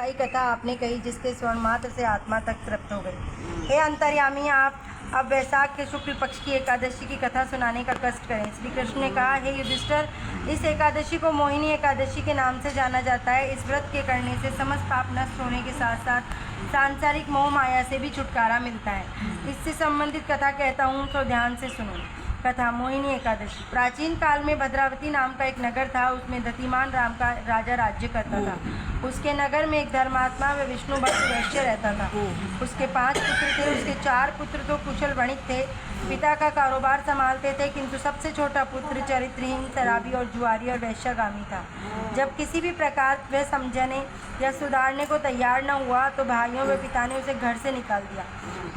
कई कथा आपने कही जिसके स्वर्ण मात्र से आत्मा तक तृप्त हो गई। हे अंतर्यामी, आप अब वैशाख के शुक्ल पक्ष की एकादशी की कथा सुनाने का कष्ट करें। श्री कृष्ण ने कहा, हे युधिष्ठिर, इस एकादशी को मोहिनी एकादशी के नाम से जाना जाता है। इस व्रत के करने से समस्त पाप नष्ट होने के साथ साथ सांसारिक मोह माया से भी छुटकारा मिलता है। इससे संबंधित कथा कहता हूँ, तो ध्यान से सुनो। कथा मोहिनी एकादशी। प्राचीन काल में भद्रावती नाम का एक नगर था। उसमें दतिमान राम का राजा राज्य करता था। उसके नगर में एक धर्मात्मा व विष्णु भक्त वैश्य रहता था। उसके 5 पुत्र थे। उसके 4 पुत्र तो कुशल वणिक थे, पिता का कारोबार संभालते थे, किंतु सबसे छोटा पुत्र चरित्रहीन, शराबी और जुआरी और वैश्यगामी था। जब किसी भी प्रकार वह समझने या सुधारने को तैयार न हुआ तो भाइयों व पिता ने उसे घर से निकाल दिया।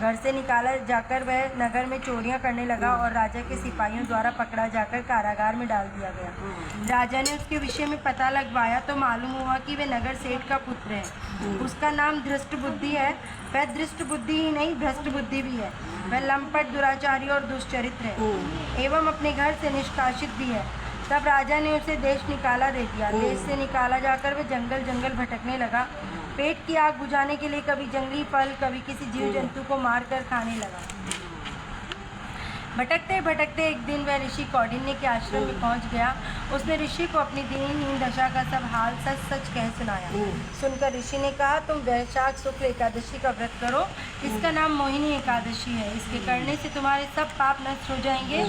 घर से निकाला जाकर वह नगर में चोरियां करने लगा और राजा के सिपाहियों द्वारा पकड़ा जाकर कारागार में डाल दिया गया। राजा ने उसके विषय में पता लगवाया तो मालूम हुआ कि वह नगर सेठ का पुत्र है। उसका नाम धृष्ट बुद्धि है। वह दृष्ट बुद्धि ही नहीं, भ्रष्ट बुद्धि भी है। वह लंपट, दुराचारी और दुष्चरित्र है एवं अपने घर से निष्कासित भी है। तब राजा ने उसे देश निकाला दे दिया। देश से निकाला जाकर वह जंगल जंगल भटकने लगा। पेट की आग बुझाने के लिए कभी जंगली फल, कभी किसी जीव जंतु को मारकर खाने लगा। भटकते भटकते एक दिन वह ऋषि कौंडिन्य के आश्रम में पहुंच गया। उसने ऋषि को अपनी दीनहीन दशा का सब हाल सच सच कह सुनाया। सुनकर ऋषि ने कहा, तुम वैशाख शुक्ल एकादशी का व्रत करो। इसका नाम मोहिनी एकादशी है। इसके करने से तुम्हारे सब पाप नष्ट हो जाएंगे।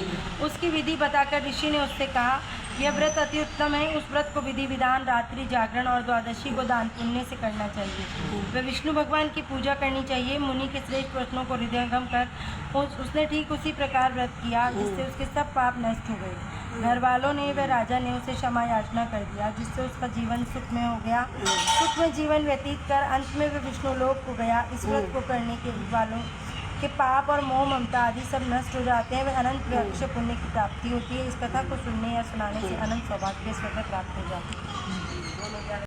उसकी विधि बताकर ऋषि ने उससे कहा, यह व्रत अति उत्तम है। उस व्रत को विधि विधान, रात्रि जागरण और द्वादशी को दान पुण्य से करना चाहिए। वह विष्णु भगवान की पूजा करनी चाहिए। मुनि के श्रेष्ठ प्रश्नों को हृदयंगम कर उसने ठीक उसी प्रकार व्रत किया, जिससे उसके सब पाप नष्ट हो गए। घर वालों ने व राजा ने उसे क्षमा याचना कर दिया, जिससे उसका जीवन सुख में हो गया। सुख में जीवन व्यतीत कर अंत में वह विष्णु लोक को गया। इस व्रत को करने के वालों के पाप और मोह ममता आदि सब नष्ट हो जाते हैं। वह अनंत वृक्ष पुण्य की प्राप्ति होती है। इस कथा को सुनने या सुनाने से अनंत सौभाग्य स्वतः प्राप्त हो जाती है।